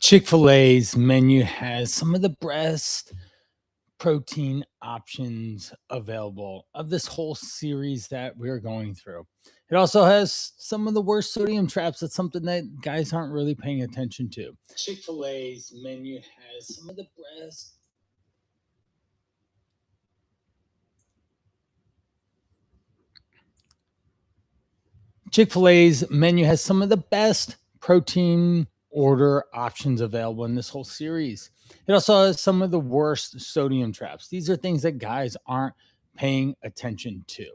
Chick-fil-A's menu has some of the best protein options available of this whole series that we're going through. It also has some of the worst sodium traps. That's something that guys aren't really paying attention to. Chick-fil-A's menu has some of the best Chick-fil-A's menu has some of the best protein order options available in this whole series. It also has some of the worst sodium traps. These are things that guys aren't paying attention to.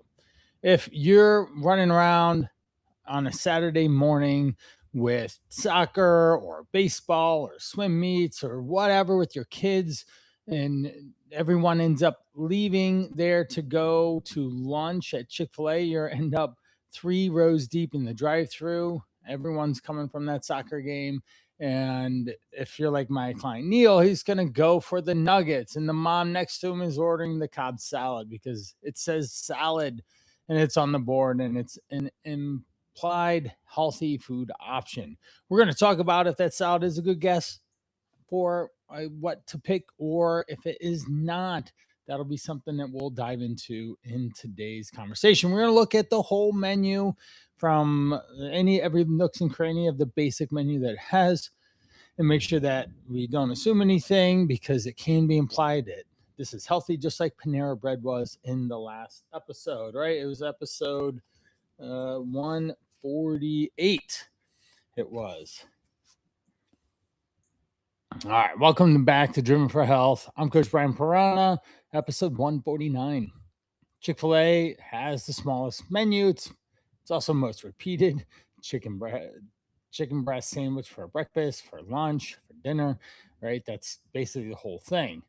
If you're running around on a Saturday morning with soccer or baseball or swim meets or whatever with your kids, and everyone ends up leaving there to go to lunch at Chick-fil-A, you end up 3 rows deep in the drive-through. Everyone's coming from that soccer game. And if you're like my client Neil, he's going to go for the nuggets. And the mom next to him is ordering the Cobb salad because it says salad and it's on the board and it's an implied healthy food option. We're going to talk about if that salad is a good guess for what to pick, or if it is not. That'll be something that we'll dive into in today's conversation. We're going to look at the whole menu from every nooks and cranny of the basic menu that it has, and make sure that we don't assume anything because it can be implied that this is healthy, just like Panera Bread was in the last episode, right? It was episode 148. It was. All right, welcome back to Driven for Health. I'm Coach Brian Pirana, episode 149. Chick-fil-A has the smallest menu. It's also most repeated. Chicken breast sandwich for breakfast, for lunch, for dinner, right? That's basically the whole thing.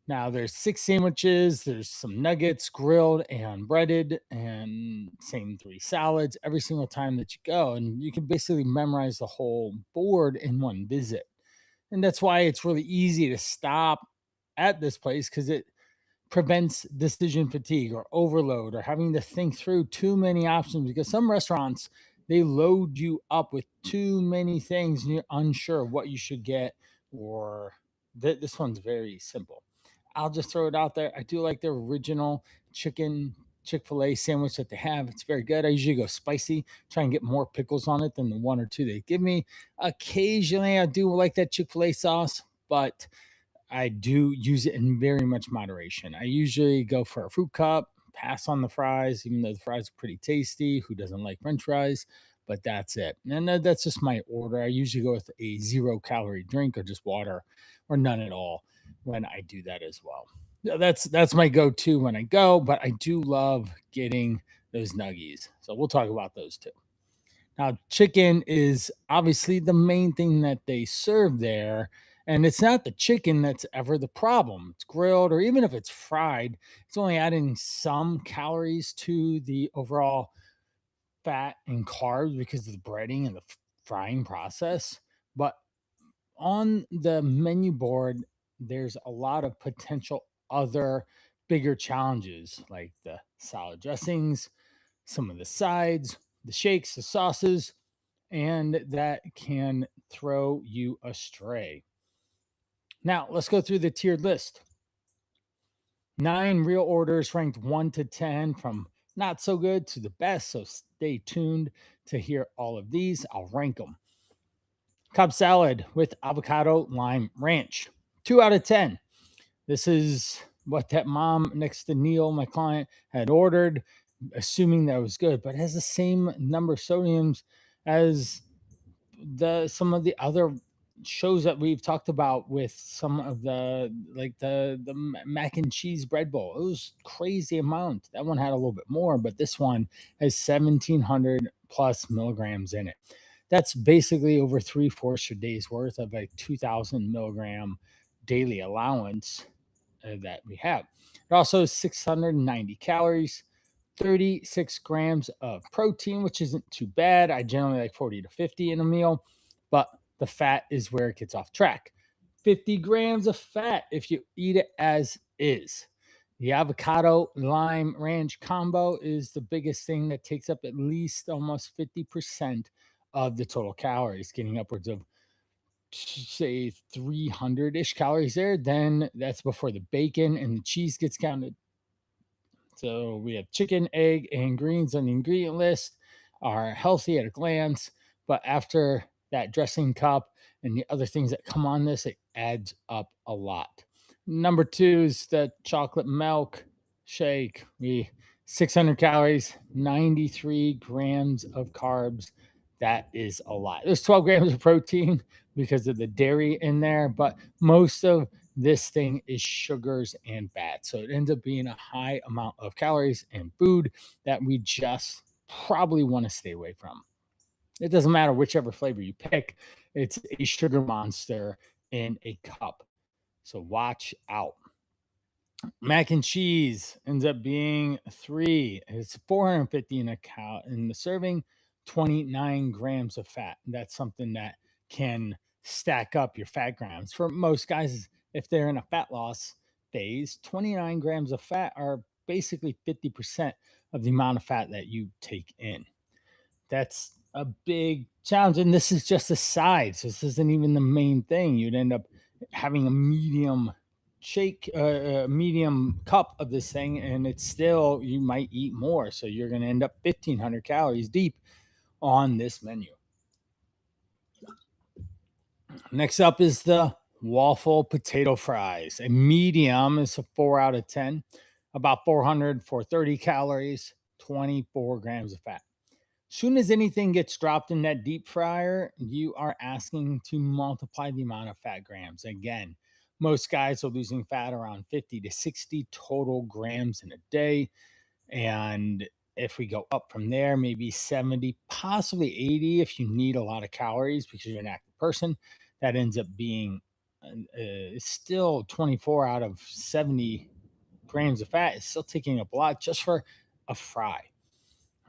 Now there's 6 sandwiches, there's some nuggets, grilled and breaded, and same 3 salads every single time that you go. And you can basically memorize the whole board in one visit. And that's why it's really easy to stop at this place, because it prevents decision fatigue or overload or having to think through too many options, because some restaurants, they load you up with too many things and you're unsure what you should get. Or this one's very simple. I'll just throw it out there. I do like the original Chick-fil-A sandwich that they have. It's very good. I usually go spicy, try and get more pickles on it than the 1 or 2 they give me. Occasionally, I do like that Chick-fil-A sauce, but I do use it in very much moderation. I usually go for a fruit cup, pass on the fries, even though the fries are pretty tasty. Who doesn't like French fries? But that's it. And that's just my order. I usually go with a 0-calorie drink or just water or none at all when I do that as well. That's my go-to when I go, but I do love getting those nuggies. So we'll talk about those too. Now, chicken is obviously the main thing that they serve there. And it's not the chicken that's ever the problem. It's grilled, or even if it's fried, it's only adding some calories to the overall fat and carbs because of the breading and the frying process. But on the menu board, there's a lot of potential other bigger challenges, like the salad dressings, some of the sides, the shakes, the sauces, and that can throw you astray. Now, let's go through the tiered list. 9 real orders ranked 1 to 10, from not so good to the best. So stay tuned to hear all of these. I'll rank them. Cobb salad with avocado lime ranch, 2 out of 10. This is what that mom next to Neil, my client, had ordered, assuming that was good, but it has the same number of sodiums as some of the other shows that we've talked about, with some of the, like the mac and cheese bread bowl. It was crazy amount. That one had a little bit more, but this one has 1,700 plus milligrams in it. That's basically over 3/4 your day's worth of a 2,000 milligram daily allowance that we have. It also has 690 calories, 36 grams of protein, which isn't too bad. I generally like 40 to 50 in a meal, but the fat is where it gets off track. 50 grams of fat if you eat it as is. The avocado lime ranch combo is the biggest thing that takes up at least almost 50% of the total calories, getting upwards of say 300-ish calories there. Then that's before the bacon and the cheese gets counted. So we have chicken, egg, and greens on the ingredient list are healthy at a glance, but after that dressing cup and the other things that come on this, it adds up a lot. Number two is the chocolate milk shake. We 600 calories, 93 grams of carbs. That is a lot. There's 12 grams of protein because of the dairy in there, but most of this thing is sugars and fat. So it ends up being a high amount of calories and food that we just probably want to stay away from. It doesn't matter whichever flavor you pick, it's a sugar monster in a cup. So watch out. Mac and cheese ends up being three. It's 450 in a cow in the serving, 29 grams of fat. That's something that can stack up your fat grams. For most guys, if they're in a fat loss phase, 29 grams of fat are basically 50% of the amount of fat that you take in. That's a big challenge. And this is just a side. So this isn't even the main thing. You'd end up having a medium shake, a medium cup of this thing, and it's still, you might eat more. So you're going to end up 1,500 calories deep on this menu. Next up is the waffle potato fries. A medium is a 4 out of 10, about 400, 430 calories, 24 grams of fat. Soon as anything gets dropped in that deep fryer, you are asking to multiply the amount of fat grams. Again, most guys are losing fat around 50 to 60 total grams in a day. And if we go up from there, maybe 70, possibly 80 if you need a lot of calories because you're an active person, that ends up being still 24 out of 70 grams of fat is still taking up a lot just for a fry.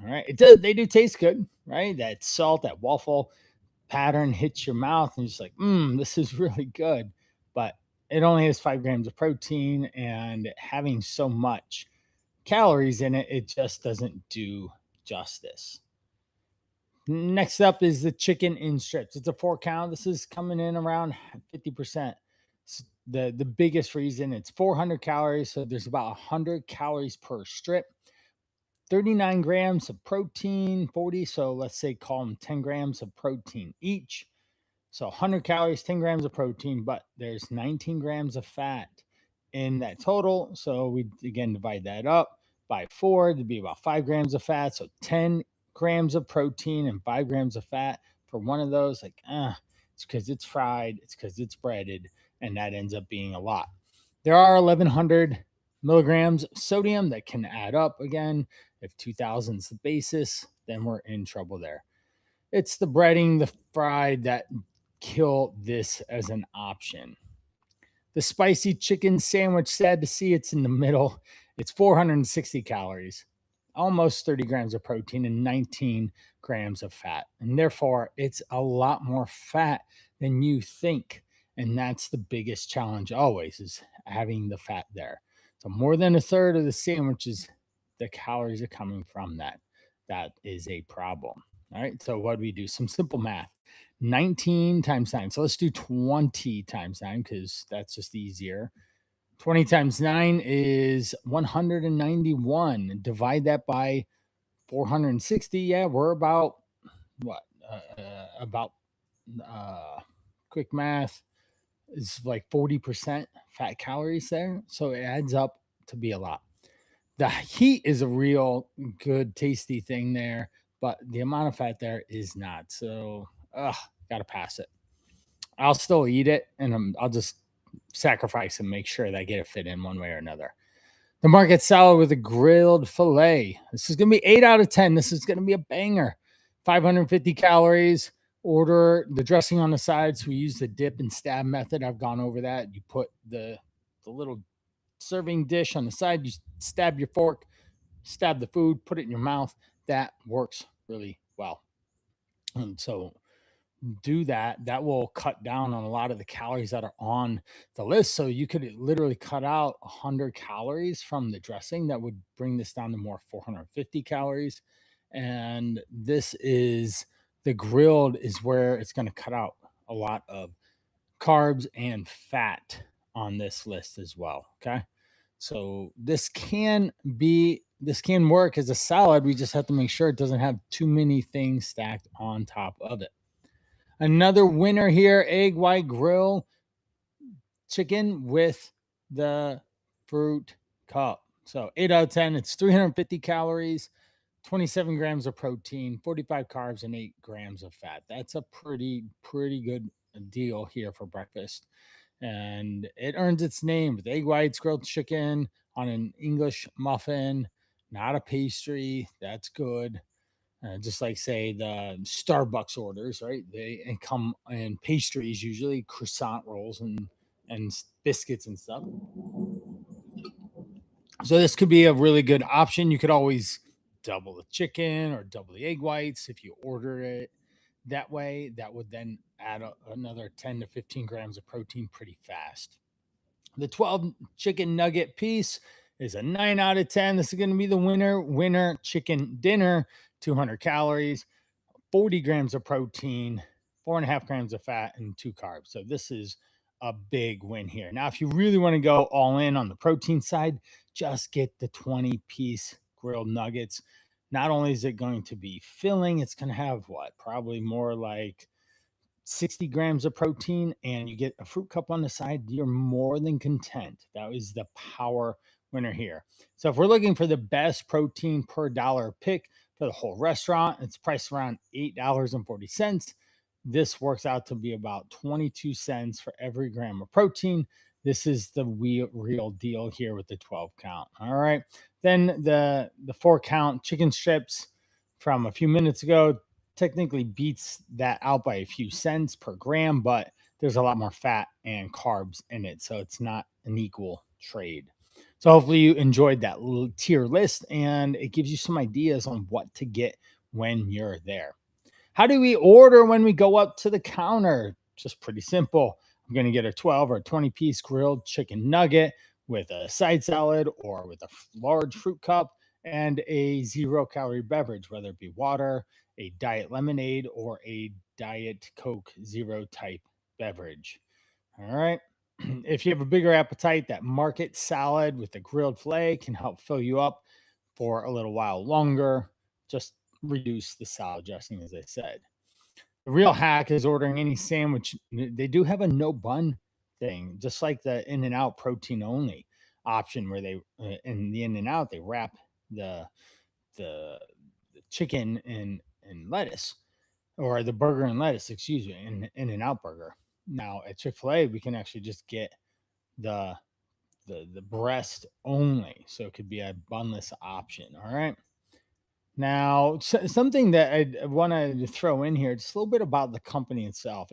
All right. It does, they do taste good, right? That salt, that waffle pattern hits your mouth and you're just like, this is really good. But it only has 5 grams of protein, and having so much calories in it, it just doesn't do justice. Next up is the chicken in strips. It's a 4 count. This is coming in around 50%. The biggest reason, it's 400 calories. So there's about 100 calories per strip. 39 grams of protein, 40. So let's say call them 10 grams of protein each. So 100 calories, 10 grams of protein, but there's 19 grams of fat in that total. So we again divide that up by 4 to be about 5 grams of fat. So 10 grams of protein and 5 grams of fat for one of those. Like, it's because it's fried, it's because it's breaded, and that ends up being a lot. There are 1,100 milligrams of sodium that can add up again. If 2,000 is the basis, then we're in trouble there. It's the breading, the fried that kill this as an option. The spicy chicken sandwich, sad to see it's in the middle. It's 460 calories, almost 30 grams of protein, and 19 grams of fat. And therefore, it's a lot more fat than you think. And that's the biggest challenge always, is having the fat there. So more than a third of the sandwiches, the calories are coming from that. That is a problem. All right. So what do we do? Some simple math. 19 times 9. So let's do 20 times 9 because that's just easier. 20 times 9 is 191. Divide that by 460. Yeah, we're about what? About quick math is like 40% fat calories there. So it adds up to be a lot. The heat is a real good, tasty thing there, but the amount of fat there is not. So, gotta pass it. I'll still eat it, and I'll just sacrifice and make sure that I get it fit in one way or another. The market salad with a grilled filet. This is going to be 8 out of 10. This is going to be a banger. 550 calories. Order the dressing on the side. So we use the dip and stab method. I've gone over that. You put the little serving dish on the side. You stab your fork, stab the food, put it in your mouth. That works really well. And so do that. That will cut down on a lot of the calories that are on the list. So you could literally cut out 100 calories from the dressing. That would bring this down to more 450 calories. And this is the grilled is where it's going to cut out a lot of carbs, and fat on this list as well. Okay. So this can work as a salad. We just have to make sure it doesn't have too many things stacked on top of it. Another winner here, egg white grill chicken with the fruit cup. So 8 out of 10, it's 350 calories, 27 grams of protein, 45 carbs, and 8 grams of fat. That's a pretty good deal here for breakfast. And it earns its name with egg whites, grilled chicken on an English muffin, not a pastry. That's good. Just like say the Starbucks orders, right? They come in pastries, usually croissant rolls and biscuits and stuff. So this could be a really good option. You could always double the chicken or double the egg whites if you order it that way. That would then add another 10 to 15 grams of protein pretty fast. The 12 chicken nugget piece is a 9 out of 10. This is going to be the winner chicken dinner, 200 calories, 40 grams of protein, 4.5 grams of fat, and 2 carbs. So this is a big win here. Now, if you really want to go all in on the protein side, just get the 20-piece grilled nuggets. Not only is it going to be filling, it's going to have what? Probably more like 60 grams of protein, and you get a fruit cup on the side. You're more than content. That is the power winner here. So if we're looking for the best protein per dollar pick for the whole restaurant, it's priced around $8.40. This works out to be about 22 cents for every gram of protein. This is the real deal here with the 12 count. All right. Then the 4 count chicken strips from a few minutes ago technically beats that out by a few cents per gram, but there's a lot more fat and carbs in it. So it's not an equal trade. So hopefully you enjoyed that little tier list and it gives you some ideas on what to get when you're there. How do we order when we go up to the counter? Just pretty simple. I'm going to get a 12 or 20-piece grilled chicken nugget with a side salad or with a large fruit cup and a 0-calorie beverage, whether it be water, a diet lemonade, or a diet Coke Zero type beverage. All right. If you have a bigger appetite, that market salad with the grilled filet can help fill you up for a little while longer. Just reduce the salad dressing, as I said. The real hack is ordering any sandwich. They do have a no bun thing, just like the In and Out protein only option, where they in the In and Out they wrap the the, the chicken in lettuce or the burger and lettuce, excuse me, in and Out burger. Now at Chick Fil A, we can actually just get the the breast only, so it could be a bunless option. All right. Now, something that I wanted to throw in here, just a little bit about the company itself.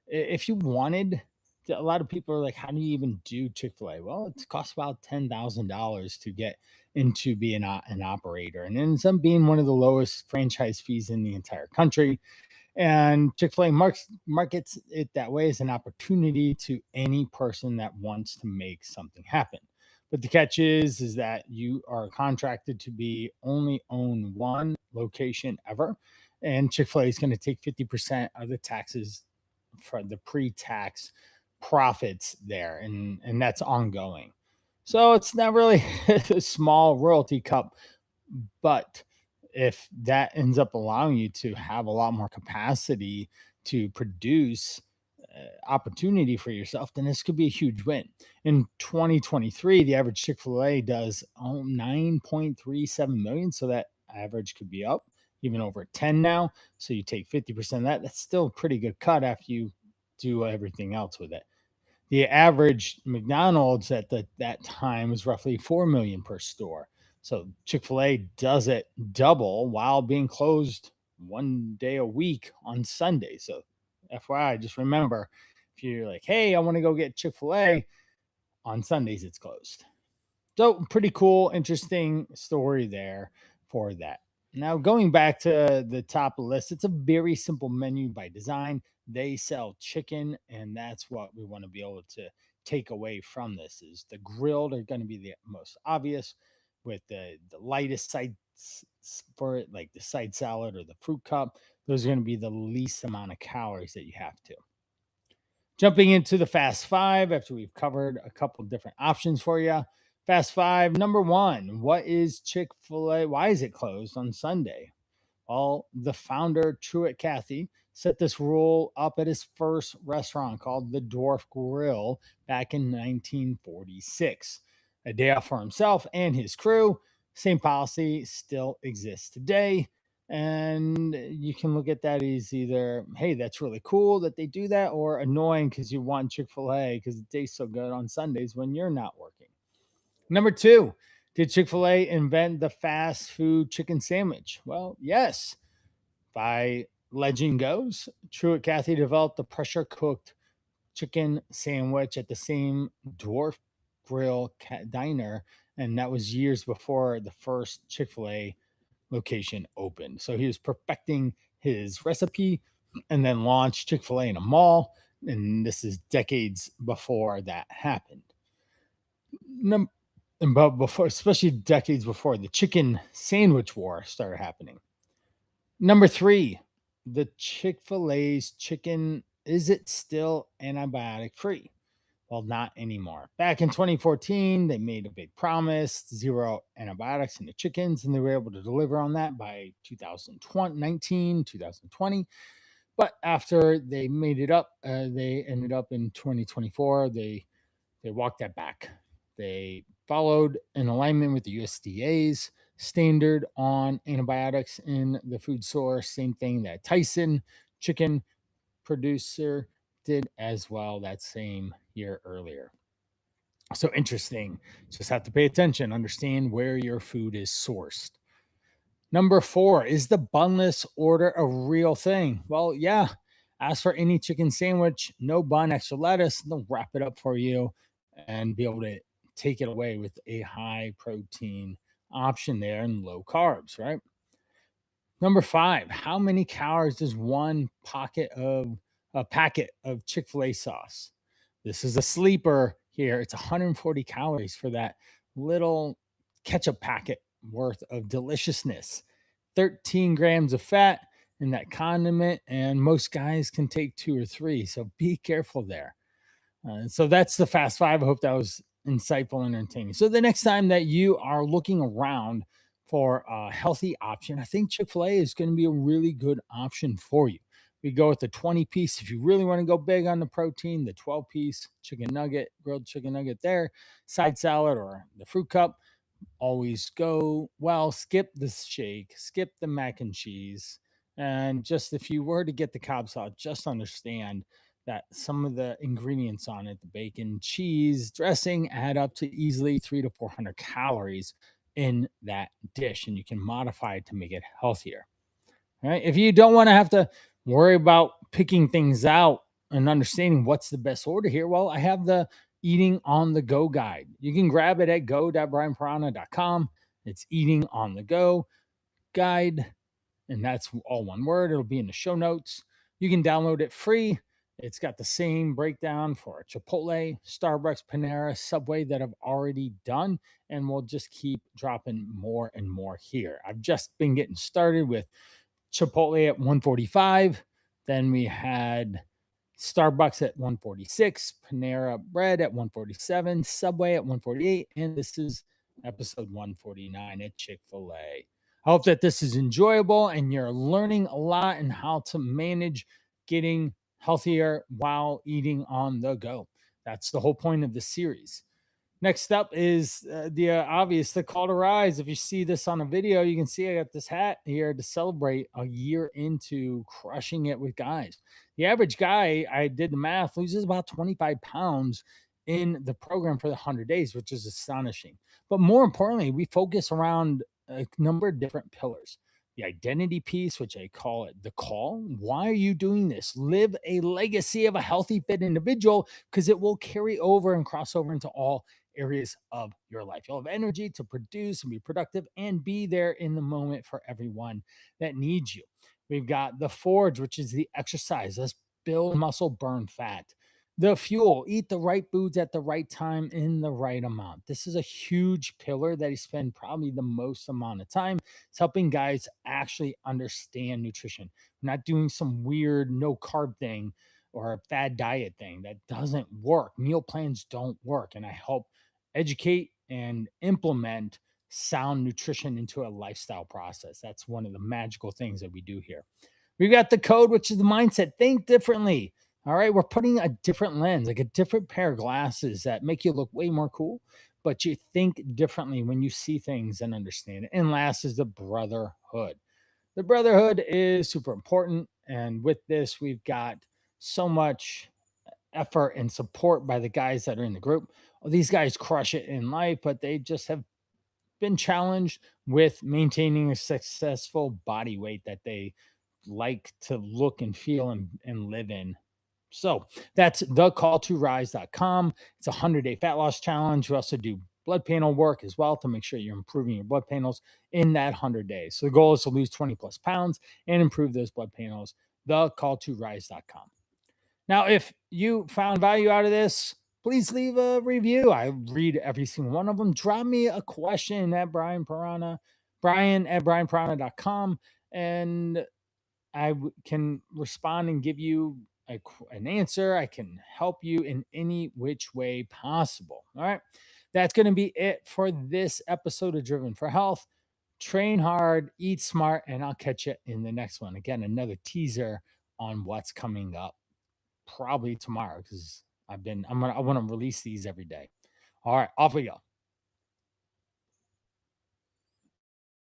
If you wanted, a lot of people are like, "How do you even do Chick Fil A?" Well, it costs about $10,000 to get into being an operator, and it ends up being one of the lowest franchise fees in the entire country. And Chick-fil-A markets it that way as an opportunity to any person that wants to make something happen. But the catch is that you are contracted to be only own one location ever. And Chick-fil-A is going to take 50% of the taxes for the pre-tax profits there. And that's ongoing. So it's not really a small royalty cup, but if that ends up allowing you to have a lot more capacity to produce opportunity for yourself, then this could be a huge win. In 2023, the average Chick fil A does 9.37 million. So that average could be up even over 10 now. So you take 50% of that. That's still a pretty good cut after you do everything else with it. The average McDonald's at that time was roughly 4 million per store. So Chick-fil-A does it double while being closed one day a week on Sunday. So FYI, just remember if you're like, hey, I want to go get Chick-fil-A on Sundays, it's closed. So pretty cool, interesting story there for that. Now going back to the top of the list, it's a very simple menu by design. They sell chicken, and that's what we want to be able to take away from this is the grilled are going to be the most obvious with the lightest for it, like the side salad or the fruit cup. Those are going to be the least amount of calories that you have to. Jumping into the Fast Five after we've covered a couple different options for you. Fast Five, number one, what is Chick fil A? Why is it closed on Sunday? Well, the founder, Truett Cathy, set this rule up at his first restaurant called the Dwarf Grill back in 1946. A day off for himself and his crew. Same policy still exists today. And you can look at that as either, hey, that's really cool that they do that, or annoying because you want Chick fil A because it tastes so good on Sundays when you're not working. Number two, did Chick fil A invent the fast food chicken sandwich? Well, yes. By legend goes, Truett Cathy developed the pressure cooked chicken sandwich at the same Dwarf Grill diner, and that was years before the first Chick fil A location opened. So he was perfecting his recipe and then launched Chick fil A in a mall. And this is decades before that happened. Num- but before, especially decades before the chicken sandwich war started happening. Number three, the Chick fil A's chicken, is it still antibiotic free? Well, not anymore. Back in 2014, they made a big promise, zero antibiotics in the chickens, and they were able to deliver on that by 2019, 2020. But after they made it up, they ended up in 2024. They walked that back. They followed in alignment with the USDA's standard on antibiotics in the food source. Same thing that Tyson chicken producer did as well that same year earlier. So interesting. Just have to pay attention, understand where your food is sourced. Number four, is the bunless order a real thing? Well, yeah. Ask for any chicken sandwich, no bun, extra lettuce. They'll wrap it up for you and be able to take it away with a high protein option there and low carbs, right? Number five, how many calories does one pocket of a packet of Chick-fil-A sauce? This is a sleeper here. It's 140 calories for that little ketchup packet worth of deliciousness. 13 grams of fat in that condiment, and most guys can take two or three. So be careful there. So that's the Fast Five. I hope that was insightful and entertaining. So the next time that you are looking around for a healthy option, I think Chick fil A is going to be a really good option for you. We go with the 20 piece. If you really want to go big on the protein, the 12-piece chicken nugget, grilled chicken nugget there, side salad, or the fruit cup. Always go, well, skip the shake, skip the mac and cheese. And just if you were to get the Cobb sauce, just understand that some of the ingredients on it, the bacon, cheese, dressing, add up to easily 300 to 400 calories in that dish. And you can modify it to make it healthier. All right. If you don't want to have to worry about picking things out and understanding what's the best order here, well, I have the eating on the go guide. You can grab it at go.brianparana.com. It's eating on the go guide, and that's all one word. It'll be in the show notes. You can download it free. It's got the same breakdown for Chipotle, Starbucks, Panera, Subway that I've already done, and we'll just keep dropping more and more here. I've just been getting started with Chipotle at 145. Then we had Starbucks at 146, Panera Bread at 147, Subway at 148, and this is episode 149 at Chick fil A. I hope that this is enjoyable and you're learning a lot and how to manage getting healthier while eating on the go. That's the whole point of the series. Next up is the obvious, the call to rise. If you see this on a video, you can see I got this hat here to celebrate a year into crushing it with guys. The average guy, I did the math, loses about 25 pounds in the program for the 100 days, which is astonishing. But more importantly, we focus around a number of different pillars. The identity piece, which I call it the call. Why are you doing this? Live a legacy of a healthy, fit individual because it will carry over and cross over into all areas of your life. You'll have energy to produce and be productive and be there in the moment for everyone that needs you. We've got the forge, which is the exercise. Let's build muscle, burn fat. The fuel, eat the right foods at the right time in the right amount. This is a huge pillar that I spend probably the most amount of time. It's helping guys actually understand nutrition. We're not doing some weird no carb thing or a fad diet thing that doesn't work. Meal plans don't work. And I help educate and implement sound nutrition into a lifestyle process. That's one of the magical things that we do here. We've got the code, which is the mindset. Think differently. All right. We're putting a different lens, like a different pair of glasses that make you look way more cool, but you think differently when you see things and understand it. And last is the brotherhood. The brotherhood is super important. And with this, we've got so much effort and support by the guys that are in the group. These guys crush it in life, but they just have been challenged with maintaining a successful body weight that they like to look and feel and live in. So that's thecall2rise.com. It's a 100-day fat loss challenge. We also do blood panel work as well to make sure you're improving your blood panels in that 100 days. So the goal is to lose 20 plus pounds and improve those blood panels. Thecall2rise.com. Now, if you found value out of this, please leave a review. I read every single one of them. Drop me a question at Brian Pirana, Brian at brianpirana.com, and can respond and give you an answer. I can help you in any which way possible. All right. That's going to be it for this episode of Driven for Health. Train hard, eat smart, and I'll catch you in the next one. Again, another teaser on what's coming up probably tomorrow because I want to release these every day. All right, off we go.